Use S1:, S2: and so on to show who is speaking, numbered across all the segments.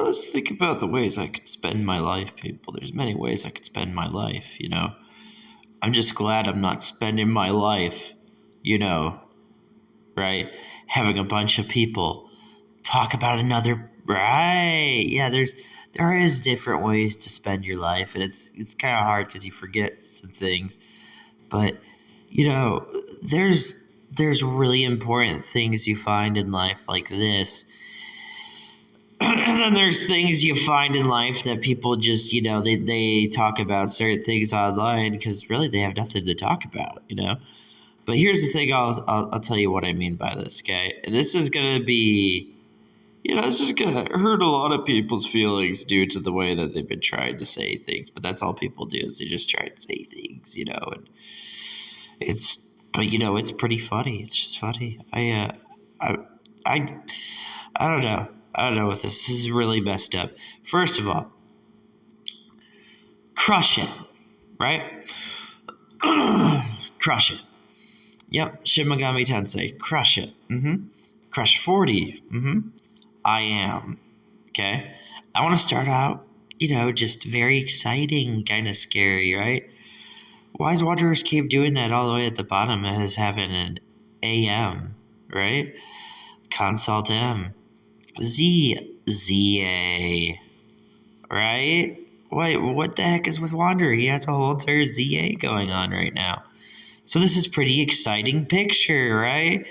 S1: let's think about the ways I could spend my life, people. There's many ways I could spend my life, I'm just glad I'm not spending my life, you know, right? Having a bunch of people talk about another, right? Yeah, there is different ways to spend your life, and it's kind of hard because you forget some things. But you know, there's really important things you find in life like this. And then there's things you find in life that people just, they talk about certain things online because really they have nothing to talk about. But here's the thing, I'll tell you what I mean by this, okay? And this is going to be, this is going to hurt a lot of people's feelings due to the way that they've been trying to say things. But that's all people do is they just try and say things, and it's pretty funny. It's just funny. I, I don't know. I don't know what this is really messed up. First of all, crush it, right? Crush it. Yep, Shin Megami Tensei. Crush it. Crush 40. I am. Okay? I want to start out, just very exciting, kind of scary, right? Wise Wanderers keep doing that all the way at the bottom as having an AM, right? Consult M. ZA, right? Wait, what the heck is with Wanderer? He has a whole entire ZA going on right now. So this is pretty exciting picture, right?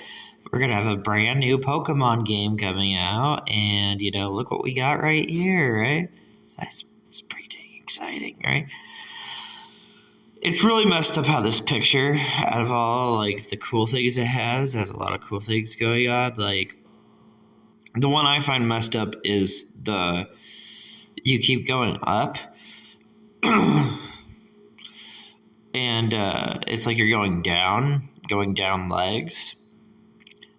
S1: We're going to have a brand new Pokemon game coming out, and, look what we got right here, right? So it's pretty dang exciting, right? It's really messed up how this picture, out of all, the cool things it has a lot of cool things going on, the one I find messed up is you keep going up, and it's like you're going down legs.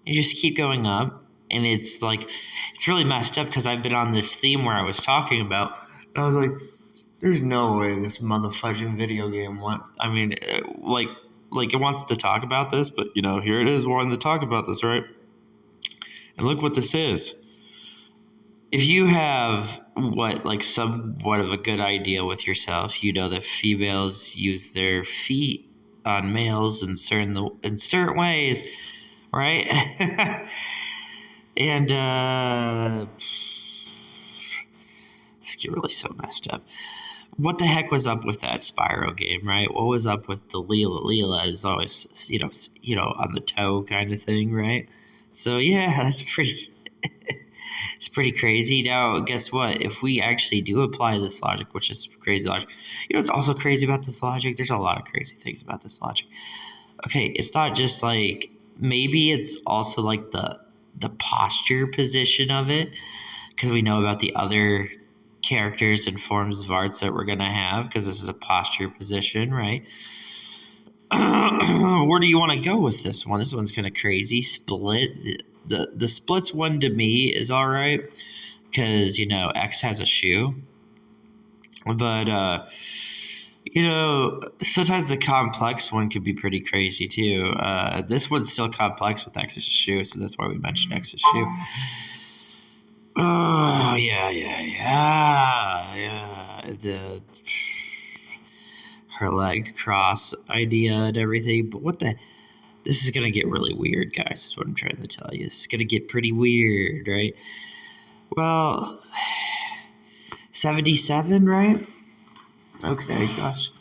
S1: You just keep going up, and it's really messed up because I've been on this theme where I was talking about, and I was like, there's no way this motherfucking video game wants, it wants to talk about this, but, here it is wanting to talk about this, right? And look what this is. If you have somewhat of a good idea with yourself, that females use their feet on males in certain ways, right? And this get really so messed up. What the heck was up with that Spyro game, right? What was up with the Leela? Leela is always, on the toe kind of thing, right? So yeah, that's pretty. It's pretty crazy. Now, guess what? If we actually do apply this logic, which is crazy logic, what's also crazy about this logic? There's a lot of crazy things about this logic. Okay, it's not just maybe it's also the posture position of it, because we know about the other characters and forms of arts that we're going to have, because this is a posture position, right? Where do you want to go with this one? This one's kind of crazy. Split. The splits one to me is all right because, X has a shoe. But, sometimes the complex one could be pretty crazy too. This one's still complex with X's shoe, so that's why we mentioned X's shoe. Oh, yeah. Her leg cross idea and everything. But this is going to get really weird, guys, is what I'm trying to tell you. This is going to get pretty weird, right? Well, 77, right? Okay, gosh.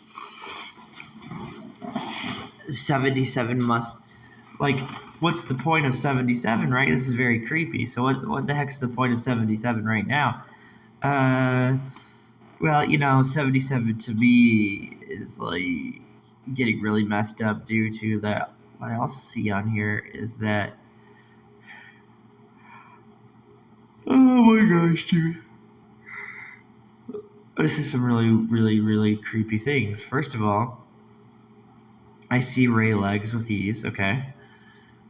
S1: 77 must... what's the point of 77, right? This is very creepy. So what the heck's the point of 77 right now? Well, 77 to me is, getting really messed up due to that. What I also see on here is that... Oh my gosh, dude. This is some really, really, really creepy things. First of all, I see Ray legs with ease, okay?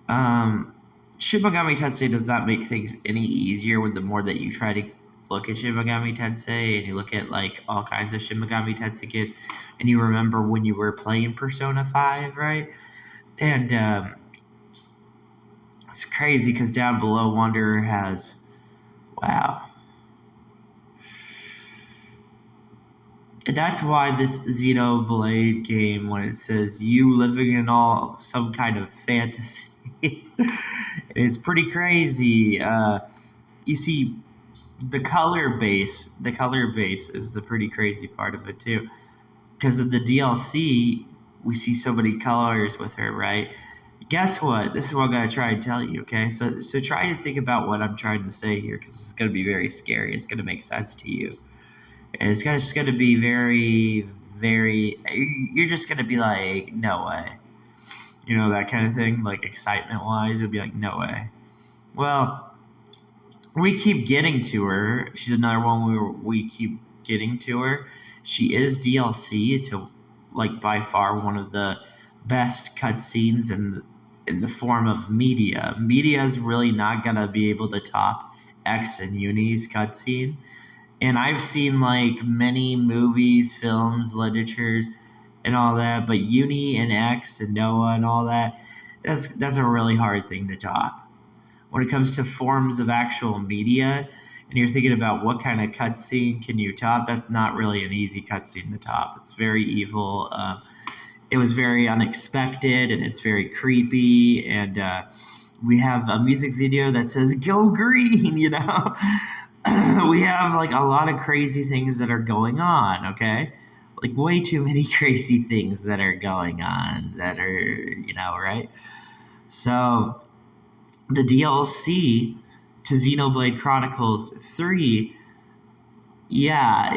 S1: Shin Megami Tensei does not make things any easier with the more that you try to look at Shin Megami Tensei and you look at all kinds of Shin Megami Tensei games and you remember when you were playing Persona 5, right? And it's crazy because down below Wanderer has, wow, That's why this Xenoblade game, when it says you living in all some kind of fantasy, it's pretty crazy. You see, the color base is the pretty crazy part of it too. Because of the DLC, we see so many colors with her, right? Guess what? This is what I'm gonna try and tell you. Okay, so try and think about what I'm trying to say here, because it's gonna be very scary. It's gonna make sense to you. And it's just going to be very, very. You're just going to be like, no way. That kind of thing, like excitement wise, it'd be like, no way. Well, we keep getting to her. She's another one we keep getting to her. She is DLC. It's like by far one of the best cutscenes in the form of media. Media is really not going to be able to top X and Uni's cutscene. And I've seen like many movies, films, literatures, and all that, but Uni and X and Noah and all that, that's a really hard thing to top. When it comes to forms of actual media, and you're thinking about what kind of cutscene can you top, that's not really an easy cutscene to top. It's very evil. It was very unexpected, and it's very creepy. And we have a music video that says "Go Green," we have like a lot of crazy things that are going on, okay? Like way too many crazy things that are going on that are, right? So the DLC to Xenoblade Chronicles 3, yeah,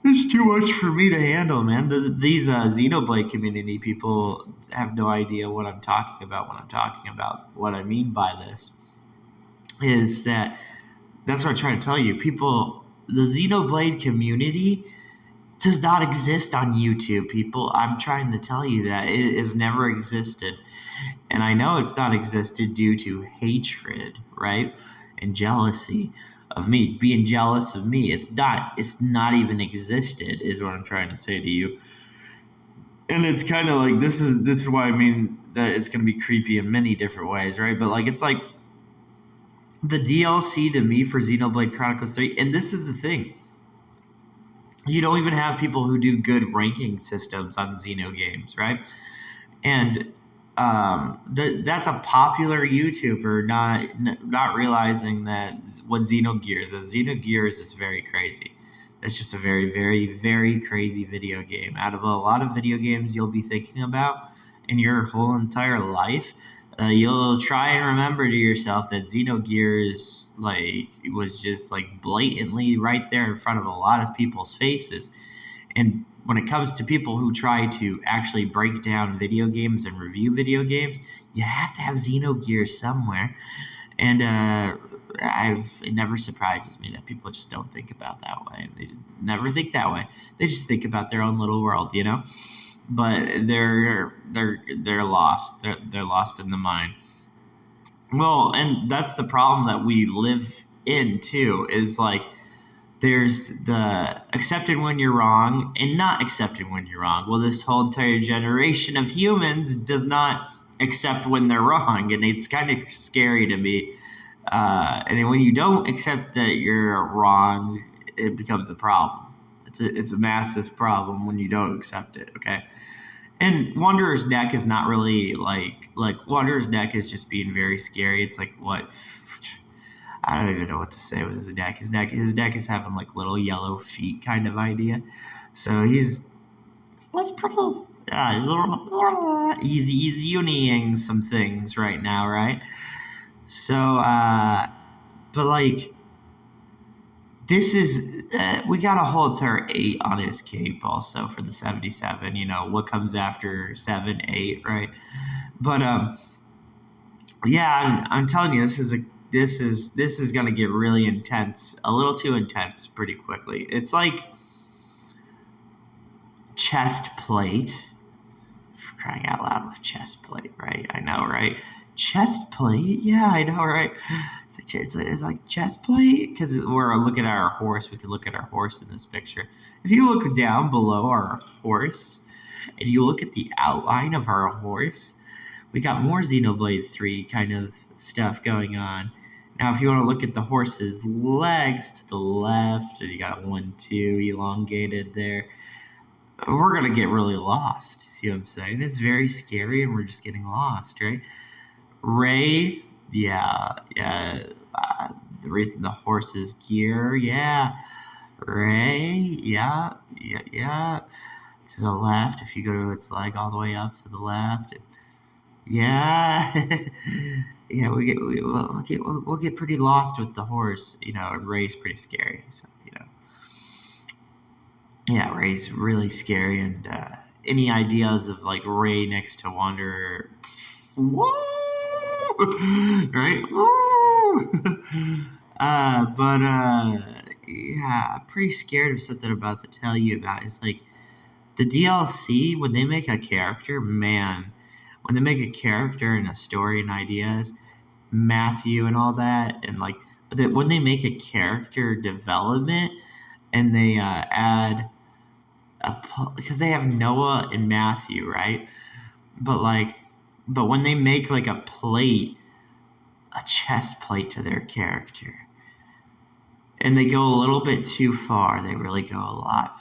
S1: it's too much for me to handle, man. These Xenoblade community people have no idea what I'm talking about when I'm talking about what I mean by this. Is that's what I'm trying to tell you. People, the Xenoblade community does not exist on YouTube, people. I'm trying to tell you that it has never existed. And I know it's not existed due to hatred, right? And jealousy of me, being jealous of me. It's not even existed, is what I'm trying to say to you. And it's kind of like this is why I mean that it's gonna be creepy in many different ways, right? But like it's like the DLC to me for Xenoblade Chronicles 3, and this is the thing. You don't even have people who do good ranking systems on Xeno games, right? And that's a popular YouTuber not realizing that what Xenogears is. Xenogears is very crazy. It's just a very, very, very crazy video game. Out of a lot of video games you'll be thinking about in your whole entire life, you'll try and remember to yourself that Xenogears like was just like blatantly right there in front of a lot of people's faces. And when it comes to people who try to actually break down video games and review video games, you have to have Xenogears somewhere. And it never surprises me that people just don't think about that way. They just never think that way. They just think about their own little world. But they're lost. They're lost in the mind. Well, and that's the problem that we live in too. Is like there's the accepting when you're wrong and not accepting when you're wrong. Well, this whole entire generation of humans does not accept when they're wrong, and it's kind of scary to me. And when you don't accept that you're wrong, it becomes a problem. It's a massive problem when you don't accept it. Okay. And Wanderer's Neck is not really like Wanderer's Neck is just being very scary. It's like what I don't even know what to say with his neck. His neck is having like little yellow feet kind of idea. So that's pretty. Yeah, he's uniing some things right now, right? So, but like this is we got a whole entire 8 on his cape also for the 77. What comes after 7, 8, right? But yeah, I'm telling you, this is gonna get really intense, a little too intense, pretty quickly. It's like chest plate, for crying out loud, with chest plate, right? I know, right? Chest plate, yeah, I know, right? It's like chest plate because we're looking at our horse. We can look at our horse in this picture. If you look down below our horse and you look at the outline of our horse, we got more Xenoblade 3 kind of stuff going on. Now, if you want to look at the horse's legs to the left, and you got 1, 2 elongated there, we're going to get really lost. See what I'm saying? It's very scary, and we're just getting lost, right? Ray, yeah. The reason the horse's gear, yeah. Ray, yeah. To the left, if you go to its leg all the way up to the left, yeah, yeah. We'll get pretty lost with the horse, And Ray's pretty scary, so yeah, Ray's really scary, and any ideas of like Ray next to Wanderer, woo, right? Woo. But yeah, I'm pretty scared of something I'm about to tell you about. It's like the DLC when they make a character, man. When they make a character and a story and ideas, Matthew and all that, and like, but when they make a character development and they add because they have Noah and Matthew, right? But when they make like a chest plate to their character, and they go a little bit too far, they really go a lot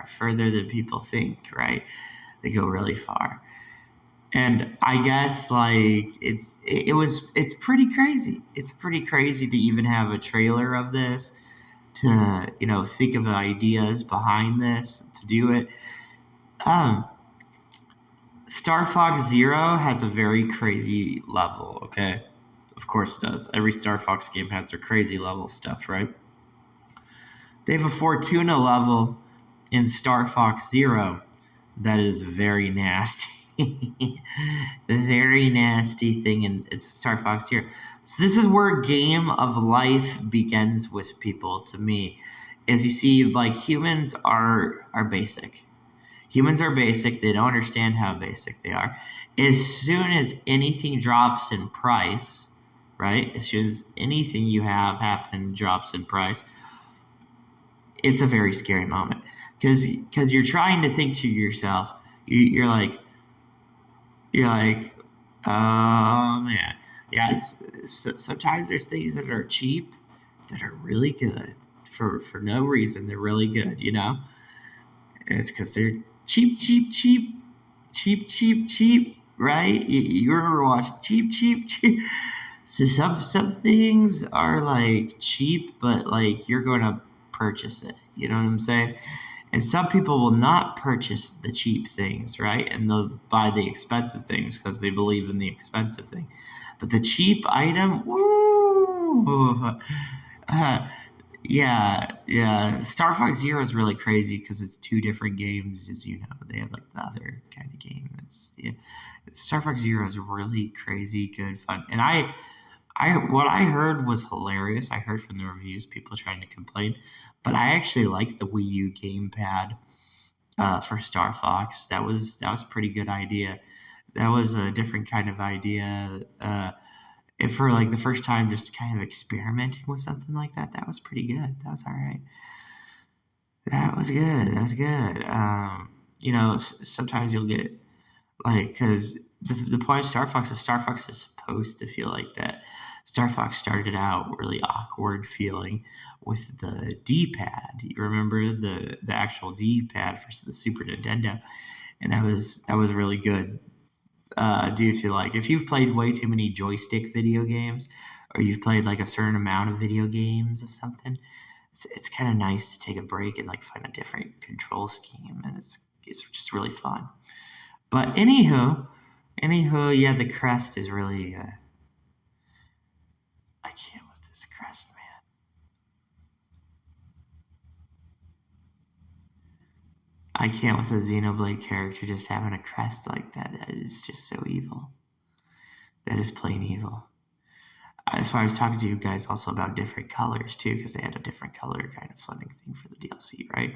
S1: further than people think, right? They go really far. And I guess like it's pretty crazy. It's pretty crazy to even have a trailer of this, to think of ideas behind this to do it. Star Fox Zero has a very crazy level. Okay, of course it does. Every Star Fox game has their crazy level stuff, right? They have a Fortuna level in Star Fox Zero that is very nasty. Very nasty thing in it's Star Fox Zero. So this is where Game of Life begins with people, to me. As you see, like humans are basic. Humans are basic. They don't understand how basic they are. As soon as anything drops in price, right? As soon as anything you have happen drops in price, it's a very scary moment. Because you're trying to think to yourself, you're like, oh man, yeah. Sometimes there's things that are cheap that are really good for no reason. They're really good, And it's because they're cheap, right? You ever watch cheap? So some things are like cheap, but like you're gonna purchase it. You know what I'm saying? And some people will not purchase the cheap things, right? And they'll buy the expensive things because they believe in the expensive thing. But the cheap item, woo! Yeah. Star Fox Zero is really crazy because it's two different games, as you know. They have like the other kind of game. Star Fox Zero is really crazy, good, fun. And what I heard was hilarious. I heard from the reviews people trying to complain, but I actually like the Wii U gamepad for Star Fox. That was a pretty good idea. That was a different kind of idea. And for like the first time, just kind of experimenting with something like that, that was pretty good. That was all right. That was good. Sometimes you'll get like, because the point of Star Fox is supposed to feel like that. Star Fox started out really awkward feeling with the D-pad. You remember the actual D-pad for the Super Nintendo, and that was really good. Due to like if you've played way too many joystick video games, or you've played like a certain amount of video games of something, it's kind of nice to take a break and like find a different control scheme, and it's just really fun. But anywho, yeah, the crest is really. I can't with this crest, man. I can't with a Xenoblade character just having a crest like that. That is just so evil. That is plain evil. That's why I was talking to you guys also about different colors too, because they had a different color kind of flooding thing for the DLC, right?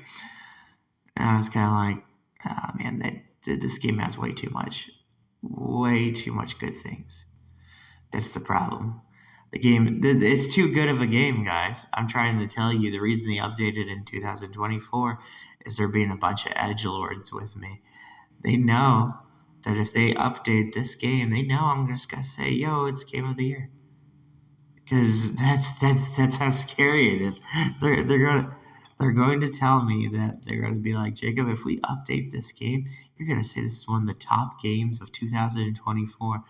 S1: And I was kind of like, oh man, this game has way too much good things. That's the problem. The game, it's too good of a game, guys. I'm trying to tell you, the reason they updated in 2024 is there being a bunch of edgelords with me. They know that if they update this game, they know I'm just going to say, yo, it's Game of the Year. because that's how scary it is. They're going to tell me that they're going to be like, Jacob, if we update this game, you're going to say this is one of the top games of 2024,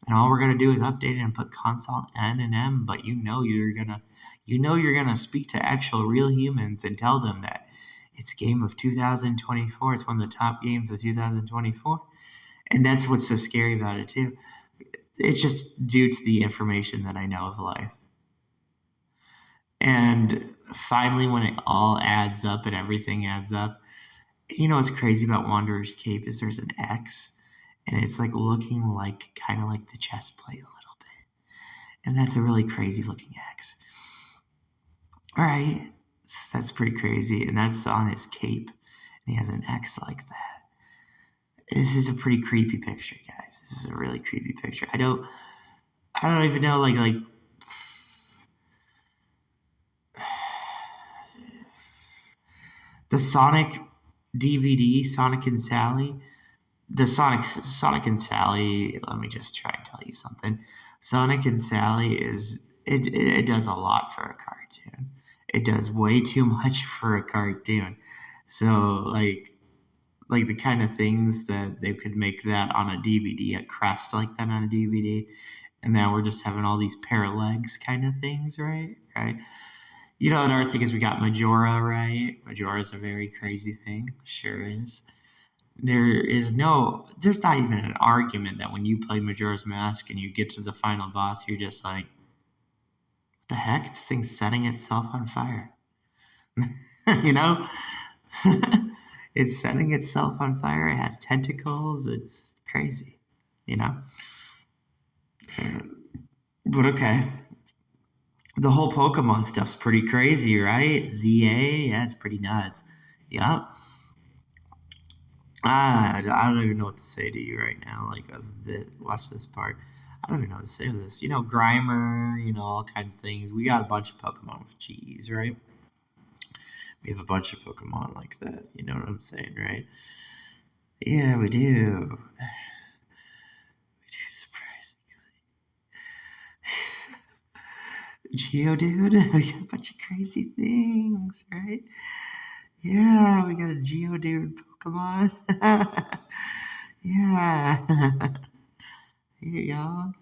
S1: and all we're going to do is update it and put console N and M. But you're gonna speak to actual real humans and tell them that it's game of 2024. It's one of the top games of 2024, and that's what's so scary about it too. It's just due to the information that I know of life. And finally, when it all adds up and everything adds up, what's crazy about Wanderer's Cape is there's an X, and it's like looking like kind of like the chest plate a little bit. And that's a really crazy looking X. All right, so that's pretty crazy. And that's on his cape, and he has an X like that. This is a pretty creepy picture, guys. This is a really creepy picture. I don't even know, like the Sonic DVD, Sonic and Sally. The Sonic and Sally. Let me just try and tell you something. Sonic and Sally it does a lot for a cartoon. It does way too much for a cartoon. So like the kind of things that they could make that on a DVD, a crest like that on a DVD, and now we're just having all these pair of legs kind of things, right? Right. Another thing is we got Majora, right? Majora's a very crazy thing, sure is. There's not even an argument that when you play Majora's Mask and you get to the final boss, you're just like, what the heck? This thing's setting itself on fire. you know? It's setting itself on fire. It has tentacles. It's crazy, you know? But okay. The whole Pokemon stuff's pretty crazy, right? ZA, yeah, it's pretty nuts. Yup. I don't even know what to say to you right now. Like, watch this part. I don't even know what to say to this. Grimer, all kinds of things. We got a bunch of Pokemon with G's, right? We have a bunch of Pokemon like that. You know what I'm saying, right? Yeah, we do. We do, surprisingly. Geodude, we got a bunch of crazy things, right? Yeah, we got a Geodude Pokemon. Yeah. There you go.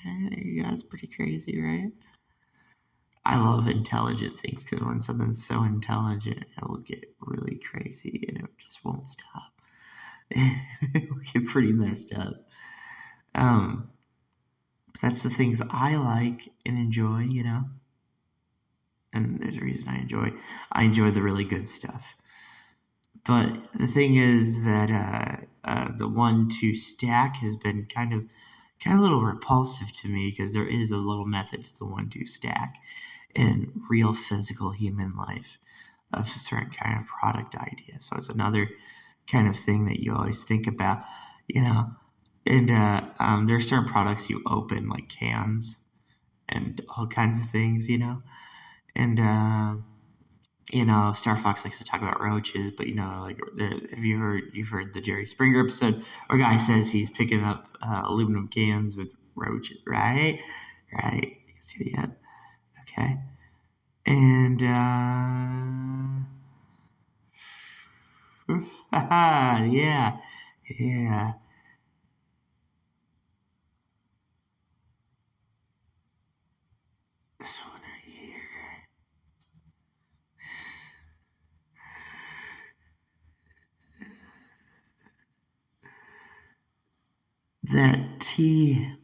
S1: Right, there you go. It's pretty crazy, right? I love intelligent things because when something's so intelligent, it will get really crazy and it just won't stop. It will get pretty messed up. That's the things I like and enjoy, And there's a reason I enjoy the really good stuff. But the thing is that the 1-2 stack has been kind of a little repulsive to me because there is a little method to the 1-2 stack in real physical human life of a certain kind of product idea. So it's another kind of thing that you always think about, And there are certain products you open like cans and all kinds of things, And Star Fox likes to talk about roaches, but you've heard the Jerry Springer episode where a guy says he's picking up aluminum cans with roaches, right? Right. Yep. Okay. And yeah. This one right here. That tea.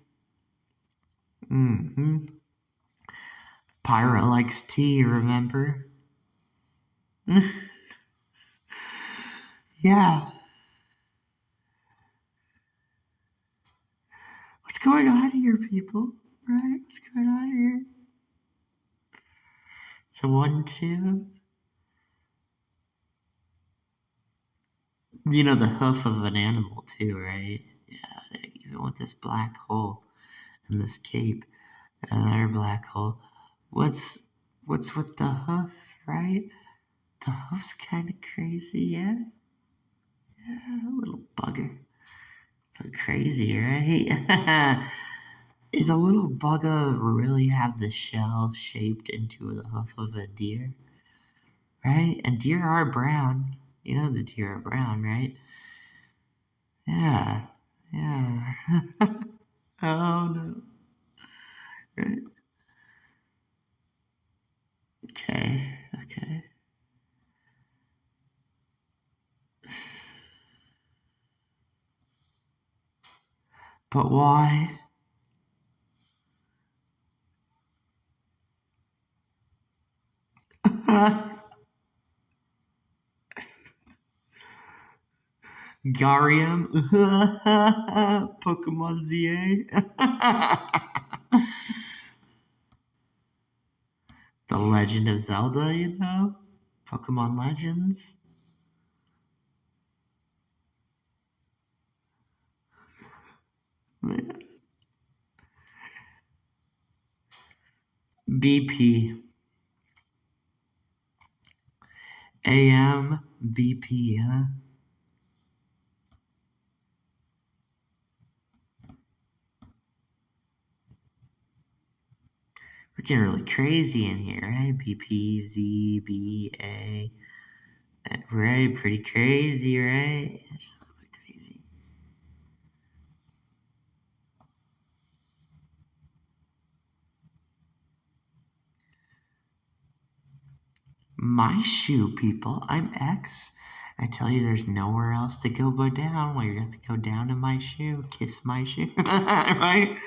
S1: Pyra likes tea, remember? Yeah. What's going on here, people? Right? What's going on here? It's a 1-2. The hoof of an animal, too, right? Yeah, even with this black hole and this cape, another black hole. What's with the hoof, right? The hoof's kind of crazy, yeah? Yeah, a little bugger. So crazy, right? Is a little bugger really have the shell shaped into the hoof of a deer? Right? And deer are brown. You know the deer are brown, right? Yeah. Yeah. Oh no. Right. Okay. Okay. But why? Garium? Pokemon ZA? The Legend of Zelda, you know? Pokemon Legends? BP. AM, BP, huh? We're getting really crazy in here, right? BP, Z, B, A. Right, pretty crazy, right? Just a little bit crazy. My shoe, people. I'm X. I tell you, there's nowhere else to go but down. Well, you're going to have to go down to my shoe, kiss my shoe, right?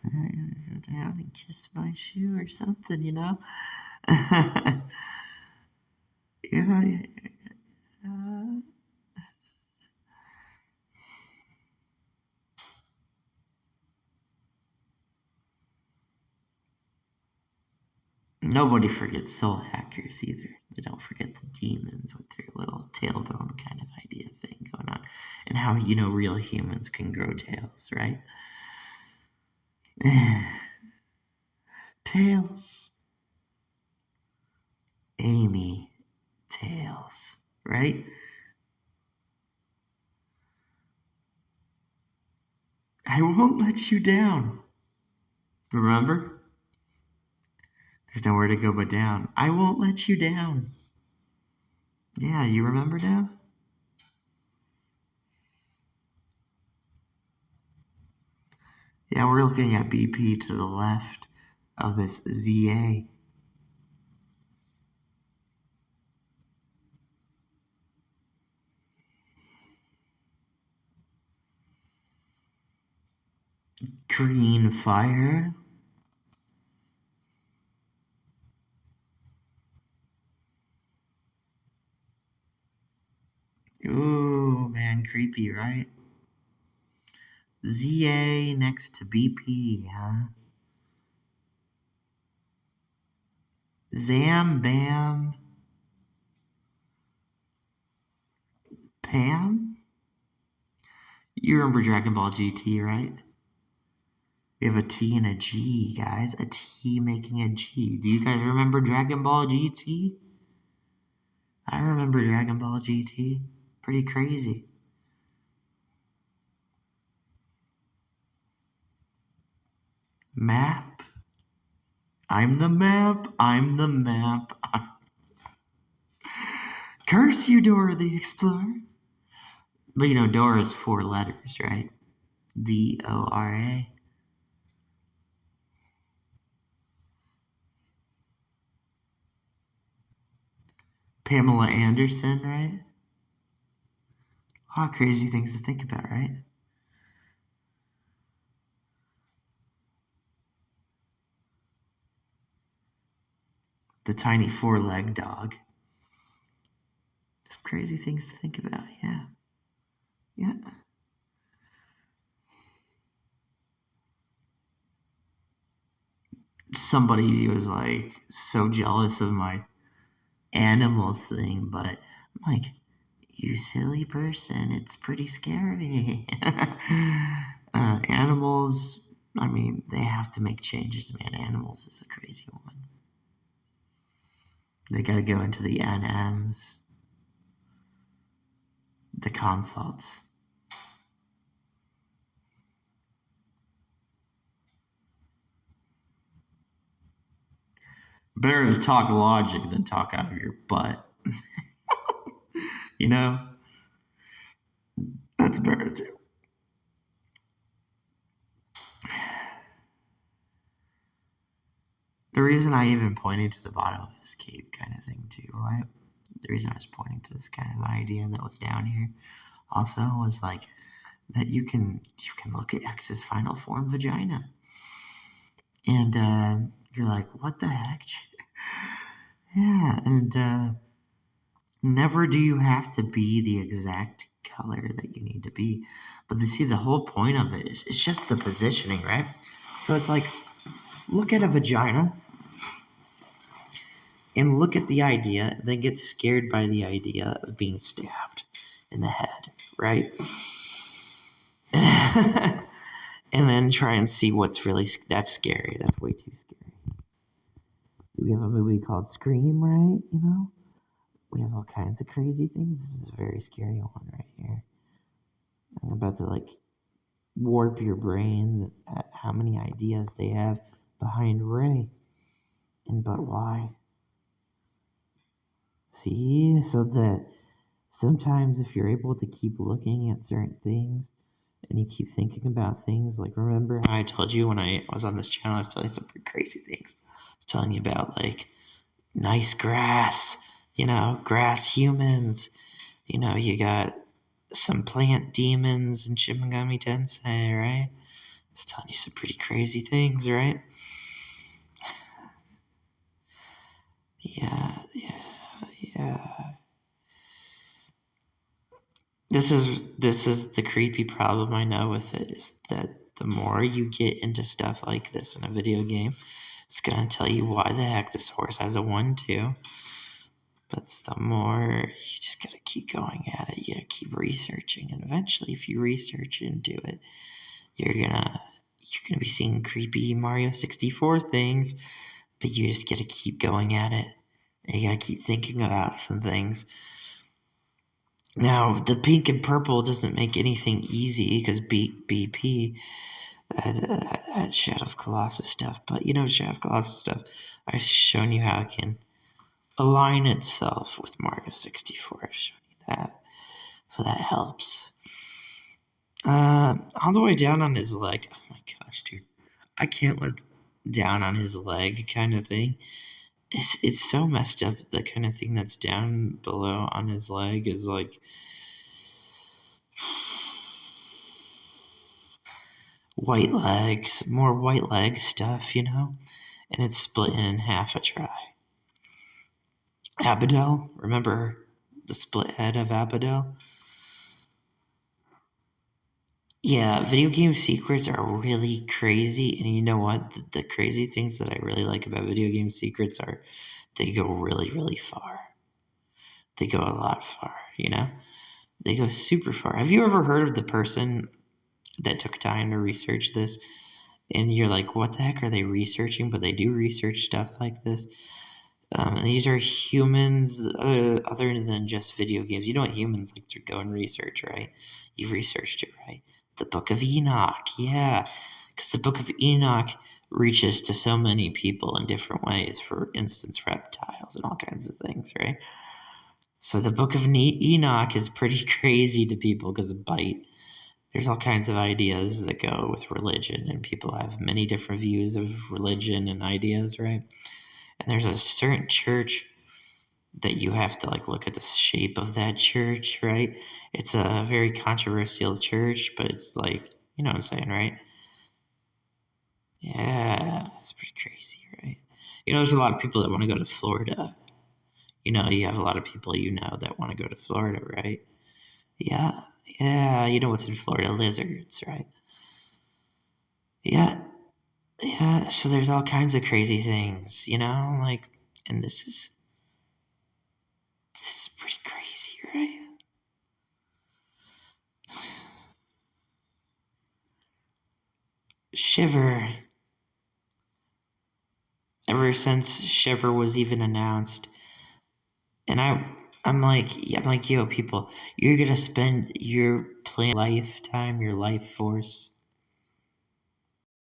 S1: Go down and kiss my shoe or something, you know? Yeah. Nobody forgets soul hackers either. They don't forget the demons with their little tailbone kind of idea thing going on. And how, you know, real humans can grow tails, right? Tails. Amy. Tails. Right? I won't let you down. Remember? There's nowhere to go but down. I won't let you down. Yeah, you remember now? Yeah, we're looking at BP to the left of this ZA. Green fire. Ooh, man, creepy, right? ZA next to BP, huh? Zam, Bam, Pam? You remember Dragon Ball GT, right? We have a T and a G, guys. A T making a G. Do you guys remember Dragon Ball GT? I remember Dragon Ball GT. Pretty crazy. Map. I'm the map. I'm the map. Curse you, Dora the Explorer. But you know, Dora is 4 letters, right? DORA. Pamela Anderson, right? A lot of crazy things to think about, right? The tiny 4-legged dog. Some crazy things to think about, yeah. Yeah. Somebody was like so jealous of my animals thing, but I'm like, you silly person, it's pretty scary. Animals, I mean, they have to make changes, man. Animals is a crazy one. They gotta go into the NMs, the consults. Better to talk logic than talk out of your butt. You know? That's better to do. The reason I even pointed to the bottom of this cape kind of thing too, right? The reason I was pointing to this kind of idea that was down here also was like that you can look at X's final form vagina. And you're like, what the heck? Yeah, and never do you have to be the exact color that you need to be. But you see, the whole point of it is it's just the positioning, right? So it's like, look at a vagina and look at the idea, then get scared by the idea of being stabbed in the head, right? And then try and see what's really that's scary. That's way too scary. We have a movie called Scream, right? You know, we have all kinds of crazy things. This is a very scary one right here. I'm about to like warp your brain at how many ideas they have behind Ray, and but why? See, so that sometimes if you're able to keep looking at certain things and you keep thinking about things, like remember how I told you when I was on this channel, I was telling you some pretty crazy things. I was telling you about like nice grass, grass humans, you got some plant demons and Shin Megami Tensei, right? I was telling you some pretty crazy things, right? Yeah. This is the creepy problem I know with it is that the more you get into stuff like this in a video game, it's gonna tell you why the heck this horse has a 1-2. But the more you just gotta keep going at it, you gotta keep researching, and eventually, if you research into it, you're gonna be seeing creepy Mario 64 things. But you just gotta keep going at it. And you gotta keep thinking about some things. Now, the pink and purple doesn't make anything easy because BP, that's Shadow of Colossus stuff. But Shadow of Colossus stuff, I've shown you how it can align itself with Mario 64. I've shown you that. So that helps. All the way down on his leg. Oh my gosh, dude. I can't let down on his leg kind of thing. It's so messed up. The kind of thing that's down below on his leg is like white legs, more white leg stuff, and it's split in half a try. Abadel, remember the split head of Abadel? Yeah, video game secrets are really crazy, and you know what? The crazy things that I really like about video game secrets are they go really, really far. They go a lot far, They go super far. Have you ever heard of the person that took time to research this? And you're like, what the heck are they researching? But they do research stuff like this. And these are humans other than just video games. You know what humans like to go and research, right? You've researched it, right? The Book of Enoch, yeah. Because the Book of Enoch reaches to so many people in different ways. For instance, reptiles and all kinds of things, right? So the Book of Enoch is pretty crazy to people because of bite. There's all kinds of ideas that go with religion, and people have many different views of religion and ideas, right? And there's a certain church that you have to look at the shape of that church, right? It's a very controversial church, but it's you know what I'm saying, right? Yeah, it's pretty crazy, right? There's a lot of people that want to go to Florida. You have a lot of people that want to go to Florida, right? Yeah, you know what's in Florida? Lizards, right? Yeah, so there's all kinds of crazy things, and this is pretty crazy, right? Shiver. Ever since Shiver was even announced, and I'm like, yo, people, you're gonna spend your lifetime, your life force